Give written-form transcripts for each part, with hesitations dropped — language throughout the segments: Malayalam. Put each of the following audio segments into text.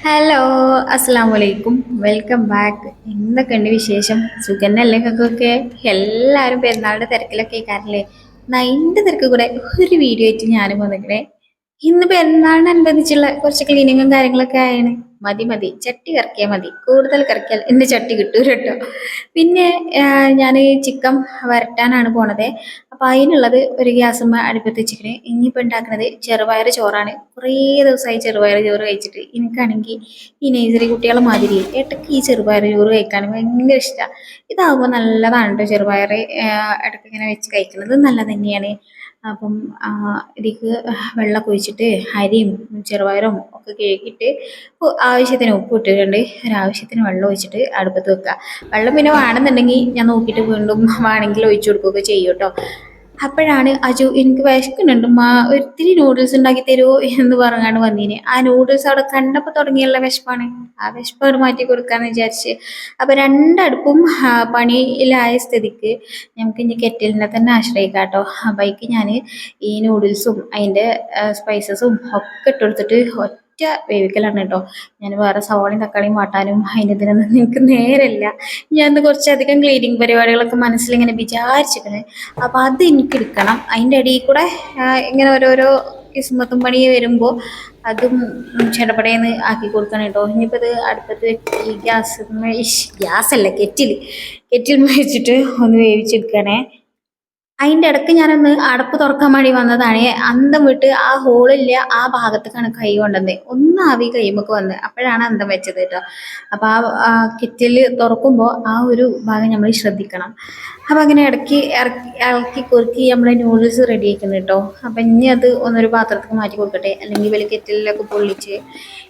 ഹലോ, അസ്സാം വലൈക്കും. Welcome back. എന്തൊക്കെയുണ്ട് വിശേഷം? സുഖന്നല്ലേ നിങ്ങൾക്കൊക്കെ? എല്ലാവരും പെരുന്നാളുടെ തിരക്കിലൊക്കെ ആയിക്കാരല്ലേ? എൻ്റെ തിരക്ക് കൂടെ ഒരു വീഡിയോ ആയിട്ട് ഞാനും വന്നിക്കണേ. ഇന്ന് പെരുന്നാളിനനുബന്ധിച്ചുള്ള കുറച്ച് ക്ലീനിങ്ങും കാര്യങ്ങളൊക്കെ ആയാണ്. മതി മതി, ചട്ടി കറക്കിയാൽ മതി. കൂടുതൽ കറക്കിയാൽ എൻ്റെ ചട്ടി കിട്ടൂല കേട്ടോ. പിന്നെ ഞാൻ ചിക്കൻ വരട്ടാനാണ് പോണത്. അപ്പം അതിനുള്ളത് ഒരു ഗ്യാസുമ്മ അടുപ്പത്ത് വെച്ചിട്ട് ഇനിയിപ്പോൾ ഉണ്ടാക്കുന്നത് ചെറുപയർ ചോറാണ്. കുറേ ദിവസമായി ചെറുപയർ ചോറ് കഴിച്ചിട്ട്. എനിക്കാണെങ്കിൽ ഈ നഴ്സറി കുട്ടികളെ മാതിരി ഇടയ്ക്ക് ഈ ചെറുപയർ ചോറ് കഴിക്കാൻ ഭയങ്കര ഇഷ്ടമാണ്. ഇതാകുമ്പോൾ നല്ലതാണ് കേട്ടോ ചെറുപയർ ഇടയ്ക്ക് ഇങ്ങനെ വെച്ച് കഴിക്കുന്നത് നല്ലത് തന്നെയാണ്. അപ്പം ഇതിലേക്ക് വെള്ളമൊക്കെ ഒഴിച്ചിട്ട് അരിയും ചെറുപയറും ഒക്കെ കഴുകിയിട്ട് ആവശ്യത്തിന് ഉപ്പ് ഇട്ടിട്ടുണ്ട്. ഒരാവശ്യത്തിന് വെള്ളം ഒഴിച്ചിട്ട് അടുപ്പത്ത് വെക്കുക. വെള്ളം പിന്നെ വേണമെന്നുണ്ടെങ്കിൽ ഞാൻ നോക്കിയിട്ട് വീണ്ടും വേണമെങ്കിൽ ഒഴിച്ചു കൊടുക്കുകയൊക്കെ ചെയ്യും കേട്ടോ. അപ്പോഴാണ് അജു എനിക്ക് വിശക്കുന്നുണ്ട് ഒത്തിരി നൂഡിൽസ് ഉണ്ടാക്കി തരുമോ എന്ന് പറഞ്ഞാണ് വന്നീന്. ആ നൂഡിൽസ് അവിടെ കണ്ടപ്പോൾ തുടങ്ങിയുള്ള വിശപ്പാണ്. ആ വിശപ്പ് മാറ്റി കൊടുക്കാന്ന് വിചാരിച്ച് അപ്പൊ രണ്ടടുപ്പും പണിയിലായ സ്ഥിതിക്ക് നമുക്ക് ഇനി കെറ്റിലിനെ തന്നെ ആശ്രയിക്കാം കേട്ടോ. അപ്പോഴേക്ക് ഞാൻ ഈ നൂഡിൽസും അതിൻ്റെ സ്പൈസസും ഒക്കെ ഇട്ടെടുത്തിട്ട് ഒറ്റ വേവിക്കലാണ് കേട്ടോ. ഞാൻ വേറെ സവാളയും തക്കാളിയും വാട്ടാനും അതിൻ്റെ ഇതിനൊന്നും എനിക്ക് നേരമില്ല. ഞാൻ കുറച്ചധികം ക്ലീനിങ് പരിപാടികളൊക്കെ മനസ്സിലിങ്ങനെ വിചാരിച്ചിട്ടുണ്ട്. അപ്പോൾ അത് എനിക്ക് എടുക്കണം. അതിൻ്റെ ഇടയിൽ കൂടെ ഇങ്ങനെ ഓരോരോ കിസ്മത്തും പണി വരുമ്പോൾ അതും ചടപടയെന്ന് ആക്കി കൊടുക്കണം കേട്ടോ. ഇനിയിപ്പോൾ ഇത് അടുപ്പത്ത് വെച്ച് ഈ ഗ്യാസല്ല, കെറ്റിൽ വെച്ചിട്ട് ഒന്ന് വേവിച്ചെടുക്കണേ. അതിൻ്റെ ഇടയ്ക്ക് ഞാനൊന്ന് അടപ്പ് തുറക്കാൻ വേണ്ടി വന്നതാണ്. അന്തം വിട്ട് ആ ഹോളില്ല ആ ഭാഗത്തേക്കാണ് കൈ കൊണ്ടുവന്നത്. ഒന്ന് ആവി കൈമൊക്കെ വന്ന് അപ്പോഴാണ് അന്തം വെച്ചത് കേട്ടോ. അപ്പോൾ ആ കിറ്റില് തുറക്കുമ്പോൾ ആ ഒരു ഭാഗം നമ്മൾ ശ്രദ്ധിക്കണം. അപ്പോൾ അങ്ങനെ ഇടയ്ക്ക് ഇളക്കി കുറുക്കി നമ്മളെ നൂഡിൽസ് റെഡി ആക്കുന്നത് കേട്ടോ. അപ്പം ഇനി അത് ഒന്നൊരു പാത്രത്തിൽ മാറ്റി കൊടുക്കട്ടെ, അല്ലെങ്കിൽ വലിയ കെറ്റിലൊക്കെ പൊള്ളിച്ച്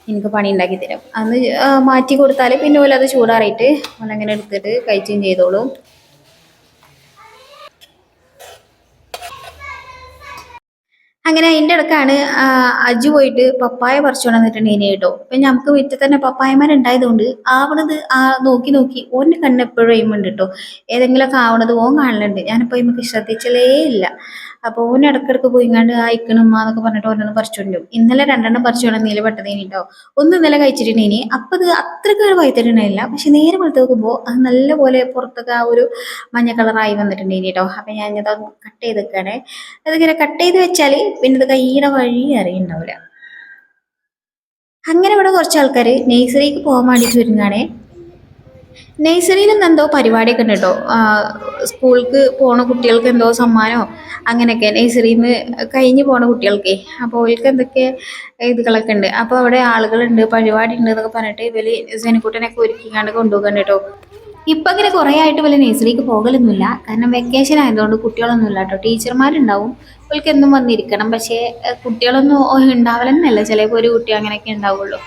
എനിക്ക് പണി ഉണ്ടാക്കി തരും. അന്ന് മാറ്റി കൊടുത്താൽ പിന്നെ പോലെ അത് ചൂടാറിയിട്ട് അങ്ങനെ എടുത്തിട്ട് കഴിച്ചും ചെയ്തോളും. അങ്ങനെ അതിൻ്റെ ഇടക്കാണ് അജു പോയിട്ട് പപ്പായ പറിച്ചു കൊണ്ടുവന്നിട്ടുണ്ടെങ്കിൽ കേട്ടോ. അപ്പം നമുക്ക് വീട്ടിൽ തന്നെ പപ്പായമാരുണ്ടായതുകൊണ്ട് ആവണത് നോക്കി നോക്കി ഓൻ്റെ കണ്ണ് എപ്പോഴും എയിമുണ്ട് കേട്ടോ. ഏതെങ്കിലുമൊക്കെ ആവണത് ഓൻ കാണലുണ്ട്. ഞാനിപ്പോൾ നമുക്ക് ശ്രദ്ധിച്ചലേ ഇല്ല. അപ്പോൾ ഓൻ ഇടക്കിടക്ക് പോയിങ്ങാണ്ട് അയക്കണമ്മ എന്നൊക്കെ പറഞ്ഞിട്ട് ഓരോന്ന് പറിച്ചുകൊണ്ടു. ഇന്നലെ രണ്ടെണ്ണം പറിച്ചു കൊണ്ടുവന്നതിൽ പെട്ടതേനി കേട്ടോ. ഒന്ന് ഇന്നലെ കഴിച്ചിട്ടുണ്ടേനി. അപ്പം അത് അത്രയ്ക്ക് ഒരു വൈത്തട്ടുണ്ടായില്ല. പക്ഷെ നേരെ വെളുത്ത് നോക്കുമ്പോൾ അത് നല്ലപോലെ പുറത്തൊക്കെ ആ ഒരു മഞ്ഞ കളറായി വന്നിട്ടുണ്ടേനി കേട്ടോ. അപ്പം ഞാനിത് കട്ട് ചെയ്ത് വെക്കുകയാണേ. അതിങ്ങനെ കട്ട് ചെയ്ത് വെച്ചാൽ പിന്നെ ഇത് കൈയുടെ വഴി അറിയുണ്ടാവില്ല. അങ്ങനെ ഇവിടെ കുറച്ച് ആൾക്കാർ നേഴ്സറിക്ക് പോകാൻ വേണ്ടിയിട്ട് ഒരുങ്ങാണേ. നഴ്സറിയിൽ നിന്ന് എന്തോ പരിപാടിയൊക്കെ ഉണ്ട് കേട്ടോ. സ്കൂൾക്ക് പോണ കുട്ടികൾക്ക് എന്തോ സമ്മാനമോ അങ്ങനെയൊക്കെ നഴ്സറിയിൽ നിന്ന് കഴിഞ്ഞ് പോണ കുട്ടികൾക്കേ. അപ്പോൾ അവർക്ക് എന്തൊക്കെ ഇതുകളൊക്കെ ഉണ്ട്. അപ്പോൾ അവിടെ ആളുകളുണ്ട്, പരിപാടി ഉണ്ട് എന്നൊക്കെ പറഞ്ഞിട്ട് ഇവര് സെനിക്കുട്ടനൊക്കെ ഒരുക്കിക്കാണ്ട് കൊണ്ടുപോകുന്നുണ്ട് കേട്ടോ. ഇപ്പം അങ്ങനെ കുറേ ആയിട്ട് വല്ല നഴ്സറിക്ക് പോകലൊന്നുമില്ല. കാരണം വെക്കേഷൻ ആയതുകൊണ്ട് കുട്ടികളൊന്നും ഇല്ല കേട്ടോ. ടീച്ചർമാരുണ്ടാവും, അവർക്ക് എന്നും വന്നിരിക്കണം. പക്ഷേ കുട്ടികളൊന്നും ഉണ്ടാവലെന്നല്ല, ചിലപ്പോൾ ഒരു കുട്ടി അങ്ങനെയൊക്കെ ഉണ്ടാവുള്ളൂ.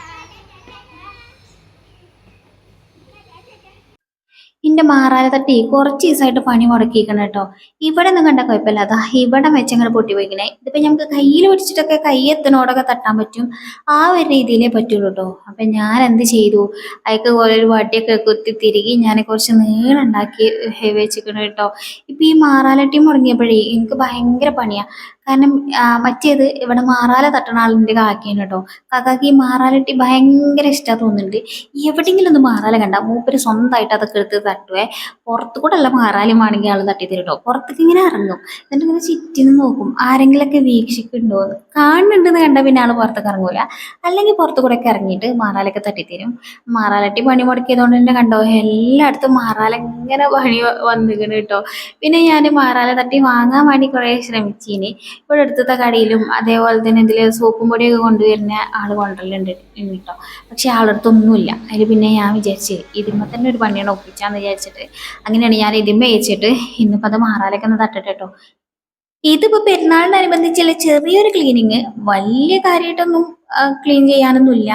ഇന്റെ മാറാല തട്ടി കുറച്ച് ദിവസമായിട്ട് പണി മുടക്കിയിരിക്കണം കേട്ടോ. ഇവിടെ ഒന്നും കണ്ട കുഴപ്പമില്ല. അതാ ഇവിടെ വെച്ചങ്ങനെ പൊട്ടി പോയിക്കണേ. ഇതിപ്പോ നമുക്ക് കയ്യിൽ പിടിച്ചിട്ടൊക്കെ കൈ എത്തനോടൊക്കെ തട്ടാൻ പറ്റും. ആ ഒരു രീതിയിലേ പറ്റുള്ളൂ കേട്ടോ. അപ്പൊ ഞാൻ എന്ത് ചെയ്തു, അതൊക്കെ ഒരു വടിയൊക്കെ കുത്തി തിരികെ ഞാൻ കുറച്ച് നീളുണ്ടാക്കി വെച്ചിരിക്കണം കേട്ടോ. ഇപ്പൊ ഈ മാറാലട്ടി മുടങ്ങിയപ്പോഴേ എനിക്ക് ഭയങ്കര പണിയാ. കാരണം മറ്റേത് ഇവിടെ മാറാല തട്ടണ ആളിൻ്റെ കാക്കയാണ് കേട്ടോ. കാക്കാക്ക് ഈ മാറാലട്ടി ഭയങ്കര ഇഷ്ടമാണ് തോന്നുന്നുണ്ട്. എവിടെയെങ്കിലും ഒന്ന് മാറാല കണ്ട മൂപ്പര് സ്വന്തമായിട്ട് അതൊക്കെ എടുത്ത് തട്ടുവേ. പുറത്ത് കൂടെ അല്ല മാറാലും വേണമെങ്കിൽ ആൾ തട്ടി തരും കേട്ടോ. പുറത്തേക്ക് ഇങ്ങനെ ഇറങ്ങും, എന്നിട്ട് ഇങ്ങനെ ചുറ്റിനും നോക്കും ആരെങ്കിലൊക്കെ വീക്ഷിക്കുന്നുണ്ടോ എന്ന്. കാണുന്നുണ്ടെന്ന് കണ്ടാൽ പിന്നെ ആൾ പുറത്തേക്ക് ഇറങ്ങൂല. അല്ലെങ്കിൽ പുറത്ത് കൂടെ ഒക്കെ ഇറങ്ങിയിട്ട് മാറാലൊക്കെ തട്ടിത്തരും. മാറാലട്ടി പണി മുടക്കിയതുകൊണ്ട് തന്നെ കണ്ടോ എല്ലായിടത്തും മാറാല ഇങ്ങനെ പണി വന്നിരിക്കണം കേട്ടോ. പിന്നെ ഞാൻ മാറാല തട്ടി വാങ്ങാൻ വേണ്ടി കുറേ ശ്രമിച്ചിനി. ഇവിടെ അടുത്തത്തെ കടയിലും അതേപോലെ തന്നെ ഇതിൽ സോപ്പും പൊടിയൊക്കെ കൊണ്ടുവരുന്ന ആൾ കൊണ്ടുവരലുണ്ട് കേട്ടോ. പക്ഷെ ആളടുത്തൊന്നുമില്ല. അതിൽ പിന്നെ ഞാൻ വിചാരിച്ച് ഇതിന്മേ തന്നെ ഒരു പണിയാണ് ഒപ്പിച്ചാന്ന് വിചാരിച്ചിട്ട് അങ്ങനെയാണ് ഞാൻ ഇതിന്മേ വെച്ചിട്ട് ഇന്നിപ്പോൾ അത് മാറാലൊക്കെ ഒന്ന് തട്ടട്ടെ കേട്ടോ. ഇതിപ്പോൾ പെരുന്നാളിനനുബന്ധിച്ചുള്ള ചെറിയൊരു ക്ലീനിങ്, വലിയ കാര്യമായിട്ടൊന്നും ക്ലീൻ ചെയ്യാനൊന്നുമില്ല.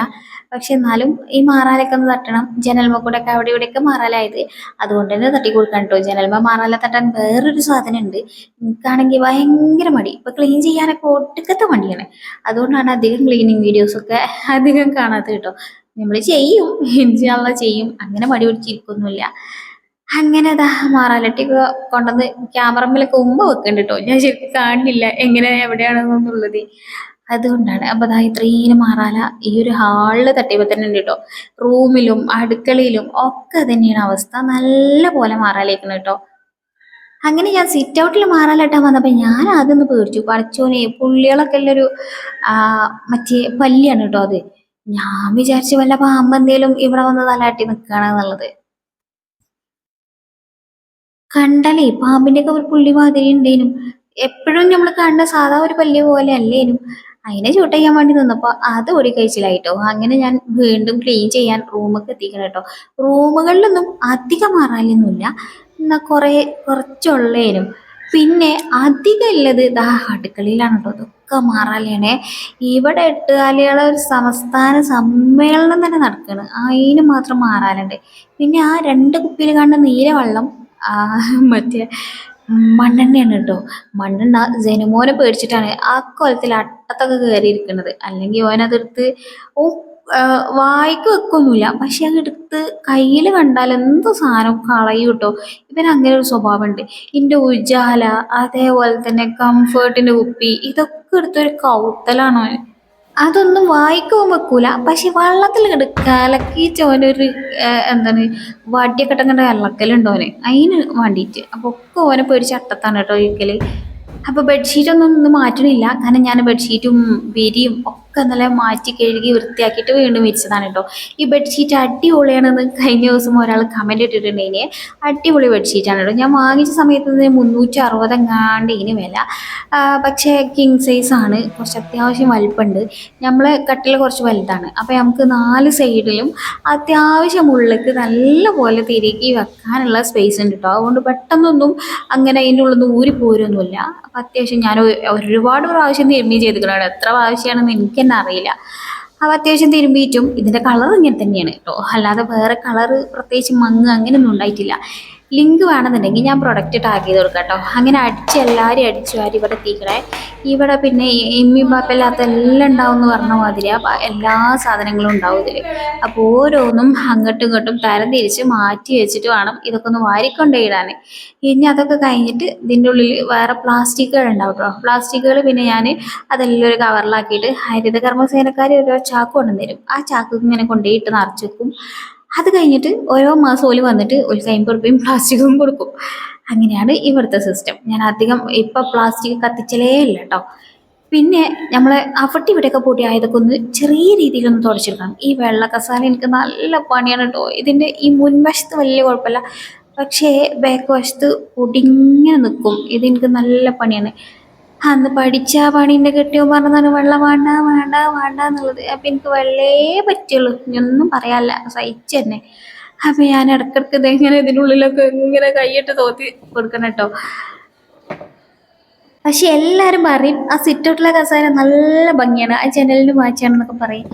പക്ഷെ എന്നാലും ഈ മാറാലൊക്കെ ഒന്ന് തട്ടണം. ജനൽമ കൂടെ ഒക്കെ അവിടെ ഇവിടെയൊക്കെ മാറാലായത്, അതുകൊണ്ട് തന്നെ തട്ടി കൊടുക്കാൻ കേട്ടോ. ജനൽമ മാറാല തട്ടാൻ വേറൊരു സാധനം ഉണ്ട്. എനിക്കാണെങ്കിൽ ഭയങ്കര മടി. ഇപ്പൊ ക്ലീൻ ചെയ്യാനൊക്കെ ഒടുക്കത്തെ മടിയാണ്. അതുകൊണ്ടാണ് അധികം ക്ലീനിങ് വീഡിയോസൊക്കെ അധികം കാണാത്തത് കേട്ടോ. നമ്മൾ ചെയ്യും, ഇൻഷാല്ലാ ചെയ്യും. അങ്ങനെ മടി പിടിച്ചിരിക്കൊന്നുമില്ല. അങ്ങനെ അതാ മാറാലട്ടി കൊണ്ടുവന്ന് ക്യാമറമ്മലൊക്കെ ഉമ്മ വെക്കുന്നുണ്ട് കേട്ടോ. ഞാൻ ശരിക്കും കാണുന്നില്ല എങ്ങനെ എവിടെയാണെന്നുള്ളത്. അതുകൊണ്ടാണ്. അപ്പൊ ദാ ഇത്രയും മാറാല ഈ ഒരു ഹാളില് തട്ടിയപ്പോ തന്നെ ഉണ്ട് കേട്ടോ. റൂമിലും അടുക്കളയിലും ഒക്കെ തന്നെയാണ് അവസ്ഥ. നല്ല പോലെ മാറാലേക്കണം കേട്ടോ. അങ്ങനെ ഞാൻ സിറ്റ് ഔട്ടിൽ മാറാലിട്ടാൻ വന്നപ്പോ ഞാൻ അതൊന്ന് പേടിച്ചു. പടച്ചോനെ പുള്ളികളൊക്കെ ഉള്ളൊരു ആ മറ്റേ പല്ലിയാണ് കേട്ടോ അത്. ഞാൻ വിചാരിച്ചു വല്ല പാമ്പെന്തേലും ഇവിടെ വന്ന് തലാട്ടി നിൽക്കുകയാണെന്നുള്ളത്. കണ്ടാലേ പാമ്പിന്റെ ഒക്കെ ഒരു പുള്ളി മാതിരി ഉണ്ടേനും. എപ്പോഴും നമ്മൾ കണ്ട സാധാ ഒരു പല്ല് പോലെ അല്ലേനും. അതിനെ ഷൂട്ട് ചെയ്യാൻ വേണ്ടി നിന്നപ്പോ അത് ഓടി കഴിച്ചില്ലായിട്ടോ. അങ്ങനെ ഞാൻ വീണ്ടും ക്ലീൻ ചെയ്യാൻ റൂമൊക്കെ എത്തിക്കണം കേട്ടോ. റൂമുകളിലൊന്നും അധികം മാറാലൊന്നുമില്ല, എന്നാ കുറച്ചുള്ളേനും. പിന്നെ അധികം ഉള്ളത് ഇതാ അടുക്കളയിലാണ് കേട്ടോ. ഇതൊക്കെ മാറാലാണ്. ഇവിടെ എട്ടുകാലികളെ ഒരു സംസ്ഥാന സമ്മേളനം തന്നെ നടക്കുകയാണ്, അതിന് മാത്രം മാറാലുണ്ട്. പിന്നെ ആ രണ്ട് കുപ്പിയിൽ കാണുന്ന നീല വെള്ളം ആ മറ്റേ മണ്ണെണ്ണയാണ് കേട്ടോ. മണ്ണെണ്ണ ജനുമോനെ പേടിച്ചിട്ടാണ് ആ കൊലത്തിൽ അട്ടത്തൊക്കെ കയറിയിരിക്കുന്നത്. അല്ലെങ്കിൽ ഓനതെടുത്ത് ഓ വായിക്ക് വെക്കൊന്നുമില്ല, പക്ഷെ അതെടുത്ത് കയ്യിൽ കണ്ടാൽ എന്തോ സാധനം കളയും കേട്ടോ. ഇവന് അങ്ങനെ ഒരു സ്വഭാവമുണ്ട്. ഇതിൻ്റെ ഉജാല, അതേപോലെ തന്നെ കംഫേർട്ടിൻ്റെ കുപ്പി, ഇതൊക്കെ എടുത്തൊരു കൗത്തലാണോ. അതൊന്നും വായിക്കാൻ വെക്കൂല, പക്ഷെ വെള്ളത്തിൽ കലക്കിയിട്ട് ഓനൊരു എന്താണ് വടിയൊക്കെ ഇട്ടങ്ങണ്ട് ഇളക്കലുണ്ടോന് അതിന് വേണ്ടിയിട്ട്. അപ്പൊ ഒക്കെ ഓനെ പേടിച്ച് അട്ടത്താണ് കേട്ടോ ഒരിക്കല്. അപ്പൊ ബെഡ്ഷീറ്റ് ഒന്നും ഇന്ന് മാറ്റണില്ല, കാരണം ഞാൻ ബെഡ്ഷീറ്റും വിരിയും ഒക്കെ നല്ല മാറ്റി കഴുകി വൃത്തിയാക്കിയിട്ട് വീണ്ടും വിരിച്ചതാണ് കേട്ടോ. ഈ ബെഡ്ഷീറ്റ് അടിപൊളിയാണെന്ന് കഴിഞ്ഞ ദിവസം ഒരാൾ കമന്റ് ഇട്ടിട്ടുണ്ടെങ്കിൽ. അടിപൊളി ബെഡ്ഷീറ്റാണ് കേട്ടോ. ഞാൻ വാങ്ങിച്ച സമയത്ത് ഇതിന് 360 എങ്ങാണ്ട് ഇനി വില. പക്ഷേ കിങ് സൈസ് ആണ്, കുറച്ച് അത്യാവശ്യം വലിപ്പമുണ്ട്. നമ്മളെ കട്ടിൽ കുറച്ച് വലുതാണ്, അപ്പം നമുക്ക് 4 സൈഡിലും അത്യാവശ്യം ഉള്ളിലേക്ക് നല്ല പോലെ തിരുകി വെക്കാനുള്ള സ്പേസ് ഉണ്ട് കേട്ടോ. അതുകൊണ്ട് പെട്ടെന്നൊന്നും അങ്ങനെ അതിൻ്റെ ഉള്ളിൽ നിന്ന് ഊരി പോരൊന്നുമില്ല. അപ്പം അത്യാവശ്യം ഞാൻ ഒരുപാട് പ്രാവശ്യം തിരുമ്പി ചെയ്തിരിക്കണം. എത്ര പ്രാവശ്യമാണെന്ന് എനിക്ക് തന്നെ അറിയില്ല. അപ്പോൾ അത്യാവശ്യം തിരുമ്പിയിട്ടും ഇതിൻ്റെ കളർ ഇങ്ങനെ തന്നെയാണ് കേട്ടോ, അല്ലാതെ വേറെ കളർ പ്രത്യേകിച്ച് മങ്ങ് അങ്ങനെയൊന്നും ഉണ്ടായിട്ടില്ല. ലിങ്ക് വേണമെന്നുണ്ടെങ്കിൽ ഞാൻ പ്രൊഡക്റ്റ് ടാഗ് ചെയ്ത് കൊടുക്കാം കേട്ടോ. അങ്ങനെ എല്ലാവരും അടിച്ചു വാരി ഇവിടെ എത്തിക്കണേ. ഇവിടെ പിന്നെ ഇമ്മി പാപ്പല്ലാത്ത എല്ലാം ഉണ്ടാവും എന്ന് പറഞ്ഞ മാതിരി എല്ലാ സാധനങ്ങളും ഉണ്ടാവും ഇതിൽ. അപ്പോൾ ഓരോന്നും അങ്ങോട്ടും ഇങ്ങോട്ടും തരം തിരിച്ച് മാറ്റി വെച്ചിട്ട് വേണം ഇതൊക്കെ ഒന്ന് വാരിക്കൊണ്ടേ ഇടാൻ. ഇനി അതൊക്കെ കഴിഞ്ഞിട്ട് ഇതിൻ്റെ ഉള്ളിൽ വേറെ പ്ലാസ്റ്റിക്കുകൾ ഉണ്ടാവും കേട്ടോ. പ്ലാസ്റ്റിക്കുകൾ പിന്നെ ഞാൻ അതെല്ലാം ഒരു കവറിലാക്കിയിട്ട് ഹരിത കർമ്മസേനക്കാർ ഓരോ ചാക്ക് കൊണ്ടുവരും. ആ ചാക്ക് ഇങ്ങനെ കൊണ്ടുപോയി ഇട്ട് നിറച്ച് വെക്കും. അത് കഴിഞ്ഞിട്ട് ഓരോ മാസം ഓല് വന്നിട്ട് ഒരു 50 റുപ്യയും പ്ലാസ്റ്റിക്കും കൊടുക്കും. അങ്ങനെയാണ് ഇവിടുത്തെ സിസ്റ്റം. ഞാൻ അധികം ഇപ്പം പ്ലാസ്റ്റിക് കത്തിച്ചലേ ഇല്ല കേട്ടോ. പിന്നെ നമ്മളെ അവിട്ടി ഇവിടെയൊക്കെ പൊടിയായതൊക്കെ ഒന്ന് ചെറിയ രീതിയിലൊന്ന് തുടച്ചെടുക്കണം. ഈ വെള്ള കസാല എനിക്ക് നല്ല പണിയാണ് കേട്ടോ. ഇതിൻ്റെ ഈ മുൻവശത്ത് വലിയ കുഴപ്പമില്ല, പക്ഷേ ബാക്ക് വശത്ത് പൊടിങ്ങനെ നിൽക്കും. ഇതെനിക്ക് നല്ല പണിയാണ്. അന്ന് പഠിച്ച ആ പണീൻ്റെ കെട്ടിയോ പറഞ്ഞതാണ് വെള്ളം വേണ്ട വേണ്ട വേണ്ട എന്നുള്ളത്. അപ്പം എനിക്ക് വെള്ളേ പറ്റുള്ളൂ, ഇനിയൊന്നും പറയാനില്ല, സഹിച്ച് തന്നെ. അപ്പം ഞാൻ ഇടയ്ക്കിടയ്ക്ക് ഇതെങ്ങനെ ഇതിനുള്ളിലൊക്കെ ഇങ്ങനെ കൈയിട്ട് തോത്തി കൊടുക്കണം കേട്ടോ. പക്ഷെ എല്ലാവരും പറയും ആ സിറ്റ് ഔട്ടിലെ കസേര നല്ല ഭംഗിയാണ്, ആ ജനലിന് മാച്ചാണെന്നൊക്കെ പറയും.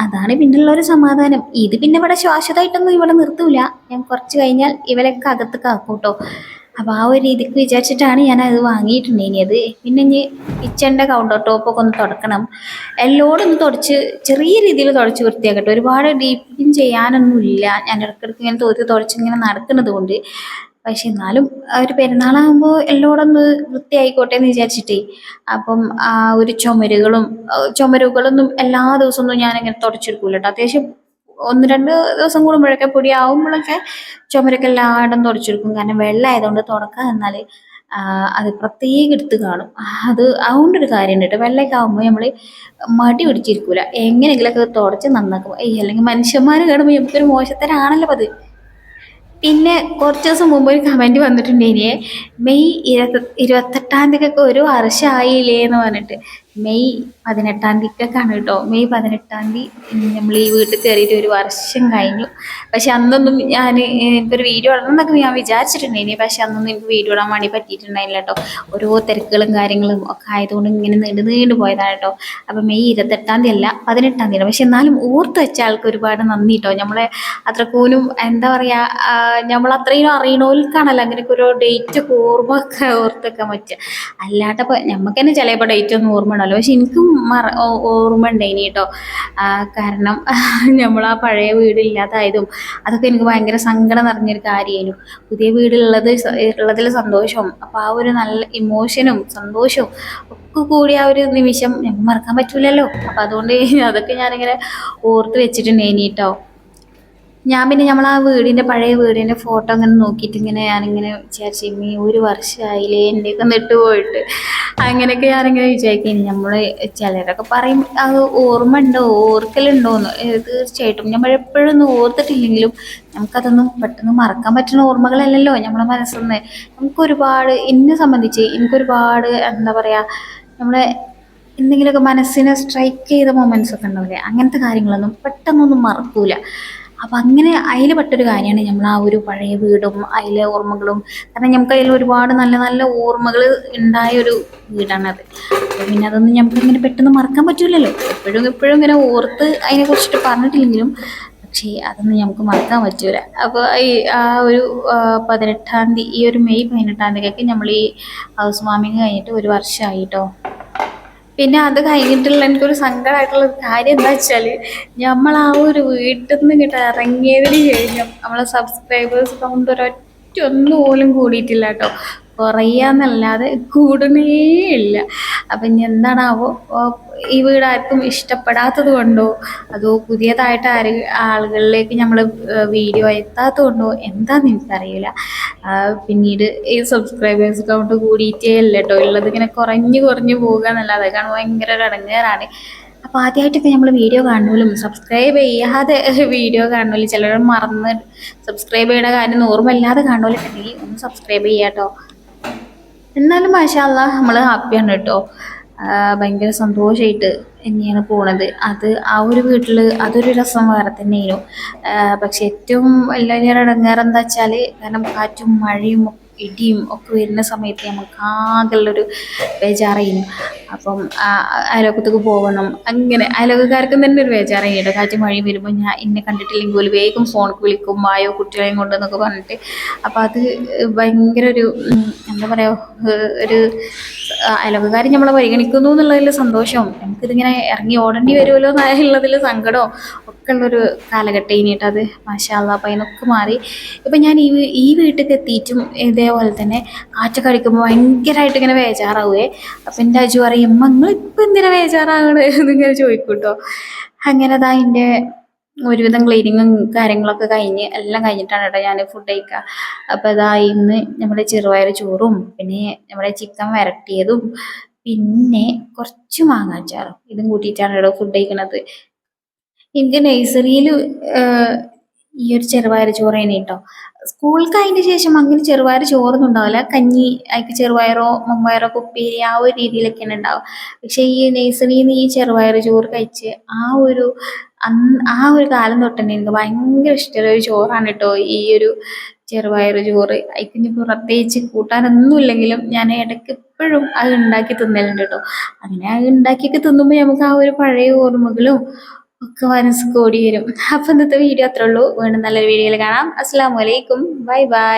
അതാണ് പിന്നെയുള്ള ഒരു സമാധാനം. ഇത് പിന്നെ ഇവിടെ ശാശ്വതമായിട്ടൊന്നും ഇവിടെ നിർത്തൂല. ഞാൻ കുറച്ച് കഴിഞ്ഞാൽ ഇവരൊക്കെ അകത്തേക്ക് ആക്കും കേട്ടോ. അപ്പോൾ ആ ഒരു രീതിക്ക് വിചാരിച്ചിട്ടാണ് ഞാൻ അത് വാങ്ങിയിട്ടുണ്ടെങ്കിൽ. പിന്നെ ഇനി കിച്ചണിൻ്റെ കൗണ്ടർ ടോപ്പൊക്കെ ഒന്ന് തുടക്കണം. എല്ലോടും ഒന്ന് തുടച്ച് ചെറിയ രീതിയിൽ തുടച്ച് വൃത്തിയാക്കട്ടെ. ഒരുപാട് ഡീപ്പ് ക്ലീൻ ചെയ്യാനൊന്നുമില്ല. ഞാൻ ഇടയ്ക്കിടയ്ക്ക് ഇങ്ങനെ തോത്തി തുടച്ച് ഇങ്ങനെ നടക്കുന്നത് കൊണ്ട്. പക്ഷെ എന്നാലും ഒരു പെരുന്നാളാകുമ്പോൾ എല്ലോടും ഒന്ന് വൃത്തിയായിക്കോട്ടെ എന്ന് വിചാരിച്ചിട്ടേ. അപ്പം ആ ഒരു ചുമരുകളൊന്നും എല്ലാ ദിവസമൊന്നും ഞാനിങ്ങനെ തുടച്ചെടുക്കൂല കേട്ടോ. അത്യാവശ്യം 1-2 ദിവസം കൂടുമ്പോഴൊക്കെ പൊടിയാവുമ്പോഴൊക്കെ ചുമരൊക്കെ എല്ലായിടും തുടച്ചെടുക്കും. കാരണം വെള്ളമായതുകൊണ്ട് തുടക്കാൻ നിന്നാൽ അത് പ്രത്യേകം എടുത്ത് കാണും. അതുകൊണ്ടൊരു കാര്യമുണ്ട് കേട്ടോ. വെള്ളമൊക്കെ ആകുമ്പോൾ നമ്മൾ മടി പിടിച്ചിരിക്കൂല, എങ്ങനെയെങ്കിലുമൊക്കെ തുടച്ച് നന്നാക്കും. അല്ലെങ്കിൽ മനുഷ്യന്മാർ കാണുമ്പോൾ നമുക്കൊരു മോശത്തരാണല്ലോ അത്. പിന്നെ കുറച്ച് ദിവസം മുമ്പ് ഒരു കമൻറ്റ് വന്നിട്ടുണ്ടേനെ, മെയ് 28-ാം തീയതിക്കൊക്കെ ഒരു വർഷമായില്ലേ എന്ന് പറഞ്ഞിട്ട്. മെയ് 18-ാം തീയതിക്കൊക്കെയാണ് കേട്ടോ. മെയ് 18-ാം തീയതി നമ്മൾ ഈ വീട്ടിൽ കയറിയിട്ട് ഒരു വർഷം കഴിഞ്ഞു. പക്ഷെ അന്നൊന്നും ഞാൻ എനിക്കൊരു വീഡിയോ ഇടണം എന്നൊക്കെ ഞാൻ വിചാരിച്ചിട്ടുണ്ടേനെ. പക്ഷെ അന്നൊന്നും എനിക്ക് വീഡിയോ ഇടാൻ വേണ്ടി പറ്റിയിട്ടുണ്ടായില്ല കേട്ടോ. ഓരോ തിരക്കുകളും കാര്യങ്ങളും ഒക്കെ ആയതുകൊണ്ട് ഇങ്ങനെ നീണ്ടു പോയതാണ് കേട്ടോ. അപ്പം മെയ് 28-ാം തീയതി അല്ല 18-ാം തീയതി. പക്ഷെ എന്നാലും ഓർത്ത് വെച്ച ആൾക്ക് ഒരുപാട് നന്ദി കേട്ടോ. നമ്മളെ അത്രക്കൂനും എന്താ പറയുക, നമ്മൾ അത്രയും അറിയണോൽക്കാണല്ലോ അങ്ങനെയൊക്കെ ഓരോ ഡേറ്റ് ഒക്കെ ഓർത്തൊക്കെ പറ്റുക. അല്ലാണ്ടപ്പോൾ നമുക്ക് തന്നെ ചിലപ്പോൾ ഡേറ്റ് ഒന്നും ഓർമ്മ ഉണ്ടാവില്ല. ഉണ്ടാവില്ല. പക്ഷെ എനിക്കും ഓർമ്മ ഉണ്ടായിനി കേട്ടോ. കാരണം നമ്മൾ ആ പഴയ വീടില്ലാതായതും അതൊക്കെ എനിക്ക് ഭയങ്കര സങ്കടം നിറഞ്ഞൊരു കാര്യമായിരുന്നു. പുതിയ ഉള്ളതിൽ സന്തോഷവും അപ്പോൾ ആ ഒരു നല്ല ഇമോഷനും സന്തോഷവും ഒക്കെ കൂടി ആ ഒരു നിമിഷം ഞങ്ങൾക്ക് മറക്കാൻ പറ്റൂലല്ലോ. അപ്പം അതുകൊണ്ട് അതൊക്കെ ഞാനിങ്ങനെ ഓർത്ത് വെച്ചിട്ടുണ്ടേനി കേട്ടോ. ഞാൻ പിന്നെ നമ്മളാ വീടിൻ്റെ പഴയ വീടിൻ്റെ ഫോട്ടോ അങ്ങനെ നോക്കിയിട്ട് ഞാനിങ്ങനെ വിചാരിച്ചു ഇനി ഒരു വർഷമായില്ലേ എൻ്റെയൊക്കെ നെട്ട് പോയിട്ട്. അങ്ങനെയൊക്കെ ഞാനിങ്ങനെ വിചാരിക്കും. നമ്മൾ ചിലരൊക്കെ പറയും അത് ഓർമ്മ ഉണ്ടോ ഓർക്കലുണ്ടോയെന്ന്. തീർച്ചയായിട്ടും നമ്മൾ എപ്പോഴും ഒന്നും ഓർത്തിട്ടില്ലെങ്കിലും നമുക്കതൊന്നും പെട്ടെന്ന് മറക്കാൻ പറ്റുന്ന ഓർമ്മകളല്ലല്ലോ നമ്മളെ മനസ്സിൽ നിന്ന്. നമുക്കൊരുപാട് എന്നെ സംബന്ധിച്ച് എനിക്കൊരുപാട് എന്താ പറയുക നമ്മളെ എന്തെങ്കിലുമൊക്കെ മനസ്സിനെ സ്ട്രൈക്ക് ചെയ്ത മൊമെൻറ്റ്സ് ഒക്കെ ഉണ്ടാവില്ലേ, അങ്ങനത്തെ കാര്യങ്ങളൊന്നും പെട്ടെന്നൊന്നും മറക്കൂല. അപ്പം അങ്ങനെ അതിൽ പെട്ടൊരു കാര്യമാണ് നമ്മൾ ആ ഒരു പഴയ വീടും അതിലെ ഓർമ്മകളും. കാരണം നമുക്ക് അതിൽ ഒരുപാട് നല്ല നല്ല ഓർമ്മകൾ ഉണ്ടായ ഒരു വീടാണത്. അപ്പോൾ പിന്നെ അതൊന്നും നമുക്ക് ഇങ്ങനെ പെട്ടെന്ന് മറക്കാൻ പറ്റൂലല്ലോ. എപ്പോഴും എപ്പോഴും ഇങ്ങനെ ഓർത്ത് അതിനെ കുറിച്ചിട്ട് പറഞ്ഞിട്ടില്ലെങ്കിലും പക്ഷേ അതൊന്നും നമുക്ക് മറക്കാൻ പറ്റൂല. അപ്പോൾ ആ ഒരു 18-ാം തീയതി ഈ ഒരു മെയ് 18-ാം തീയതിയൊക്കെ നമ്മൾ ഈ ഹൗസ് വാമിങ് കഴിഞ്ഞിട്ട് ഒരു വർഷമായി കേട്ടോ. പിന്നെ അത് കഴിഞ്ഞിട്ടുള്ള എനിക്കൊരു സങ്കടമായിട്ടുള്ള ഒരു കാര്യം എന്താ വെച്ചാൽ നമ്മൾ ആ ഒരു വീട്ടിൽ നിന്ന് ഇങ്ങോട്ട് ഇറങ്ങിയതിന് ശേഷം നമ്മളെ സബ്സ്ക്രൈബേഴ്സ് കൗണ്ട് ഒരൊറ്റ ഒന്ന് പോലും കൂടിയിട്ടില്ല കേട്ടോ. കുറയാന്നല്ലാതെ കൂടണേ ഇല്ല. അപ്പം ഇനി എന്താണാവോ ഈ വീട് ആർക്കും ഇഷ്ടപ്പെടാത്തത് കൊണ്ടോ അതോ പുതിയതായിട്ട് ആളുകളിലേക്ക് നമ്മൾ വീഡിയോ എത്താത്തത് കൊണ്ടോ എന്താണെന്ന് എനിക്കറിയില്ല. പിന്നീട് ഈ സബ്സ്ക്രൈബേഴ്സ് കൗണ്ട് കൂടിയിട്ടേ ഇല്ല കേട്ടോ. ഉള്ളത് ഇങ്ങനെ കുറഞ്ഞു കുറഞ്ഞു പോകുക എന്നല്ലാതെ കാണുമ്പോൾ ഭയങ്കര ഒരു ഇടങ്ങേറാണ്. അപ്പോൾ ആദ്യമായിട്ടൊക്കെ നമ്മൾ വീഡിയോ കാണുമല്ലോ സബ്സ്ക്രൈബ് ചെയ്യാതെ വീഡിയോ കാണുമല്ലോ, ചിലർ മറന്ന് സബ്സ്ക്രൈബ് ചെയ്യുന്ന കാര്യം ഓർമ്മയില്ലാതെ കാണുമല്ലോ ഉണ്ടെങ്കിൽ ഒന്ന് സബ്സ്ക്രൈബ് ചെയ്യാം കേട്ടോ. എന്നാലും മാഷാ അല്ലാഹ് നമ്മൾ ഹാപ്പിയാണ് കേട്ടോ. ഭയങ്കര സന്തോഷമായിട്ട് തന്നെയാണ് പോണത്. അത് ആ ഒരു വീട്ടിൽ അതൊരു രസം വേറെ തന്നെയായിരുന്നു. പക്ഷെ ഏറ്റവും വലിയ ഇടങ്ങേറ് എന്താ വെച്ചാൽ കാരണം കാറ്റും മഴയും ഇടിയും ഒക്കെ വരുന്ന സമയത്ത് നമുക്ക് ആകെയുള്ളൊരു ബേജാറായിരുന്നു. അപ്പം അയൽവക്കത്തേക്ക് പോകണം, അങ്ങനെ അയൽവക്കക്കാർക്കും തന്നെ ഒരു ബേജാറായിരുന്നു. കാറ്റും മഴയും വരുമ്പോൾ ഞാൻ എന്നെ കണ്ടിട്ടില്ലെങ്കിൽ ഒരു വേഗം ഫോണിൽ വിളിക്കും വായോ കുട്ടികളെയും കൊണ്ടെന്നൊക്കെ പറഞ്ഞിട്ട്. അപ്പോൾ അത് ഭയങ്കര ഒരു എന്താ പറയുക ഒരു അയൽവക്കക്കാർ നമ്മളെ പരിഗണിക്കുന്നു എന്നുള്ളതിൽ സന്തോഷവും നമുക്കിതിങ്ങനെ ഇറങ്ങി ഓടേണ്ടി വരുമല്ലോ എന്നുള്ളതിൽ സങ്കടവും ഒക്കെ ഉള്ളൊരു കാലഘട്ടം ഇനിയിട്ട് അത് മാഷാ അല്ലാഹ്. അപ്പം അതിനൊക്കെ മാറി ഇപ്പം ഞാൻ ഈ വീട്ടിലേക്ക് എത്തിയിട്ടും ഇതേപോലെ തന്നെ കാറ്റൊക്കെ അടിക്കുമ്പോൾ ഭയങ്കരമായിട്ട് ഇങ്ങനെ ബേജാറാവുകയെ. അപ്പം എൻ്റെ അജു പറയും നിങ്ങൾ ഇപ്പം എന്തിനാ ബേജാറാകണേ എന്നിങ്ങനെ ചോദിക്കും കേട്ടോ. അങ്ങനെ അതാ എൻ്റെ ഒരുവിധം ക്ലീനിങ്ങും കാര്യങ്ങളൊക്കെ കഴിഞ്ഞ് എല്ലാം കഴിഞ്ഞിട്ടാണ് കേട്ടോ ഞാൻ ഫുഡ് കഴിക്കുക. അപ്പോൾ അതാ ഇന്ന് നമ്മുടെ ചെറുപയർ ചോറും പിന്നെ നമ്മുടെ ചിക്കൻ വരട്ടിയതും പിന്നെ കുറച്ച് മാങ്ങാച്ചാറും ഇതും കൂട്ടിയിട്ടാണ് കേട്ടോ ഫുഡ് കഴിക്കണത്. എനിക്ക് നഴ്സറിയിൽ ഈ ഒരു ചെറുപയർ ചോറേനെ കേട്ടോ. സ്കൂൾക്ക് അതിന് ശേഷം അങ്ങനെ ചെറുപയർ ചോറൊന്നും ഉണ്ടാവില്ല. കഞ്ഞി അതിക്ക് ചെറുപയറോ മമ്പയറോ ഉപ്പേരി ആ ഒരു രീതിയിലൊക്കെയാണ് ഉണ്ടാവുക. പക്ഷേ ഈ നഴ്സറിയിൽ നിന്ന് ഈ ചെറുപയർ ചോറ് കഴിച്ച് ആ ഒരു കാലം തൊട്ട് തന്നെ എനിക്ക് ഭയങ്കര ഇഷ്ടമുള്ള ഒരു ചോറാണ് കേട്ടോ ഈ ഒരു ചെറുപയർ ചോറ്. അതിക്ക് ഇനിയിപ്പോൾ പ്രത്യേകിച്ച് കൂട്ടാനൊന്നും ഇല്ലെങ്കിലും ഞാൻ ഇടയ്ക്ക് എപ്പോഴും അത് ഉണ്ടാക്കി തിന്നലുണ്ട് കേട്ടോ. അങ്ങനെ അത് ഉണ്ടാക്കിയൊക്കെ തിന്നുമ്പോൾ നമുക്ക് ആ ഒരു പഴയ ഓർമ്മകളും ഒക്കെ മനസ്സിൽ കൂടി വരും. അപ്പം ഇന്നത്തെ വീഡിയോ അത്രേ ഉള്ളൂ. വീണ്ടും നല്ലൊരു വീഡിയോയിൽ കാണാം. അസ്സലാമു അലൈക്കും. Bye bye.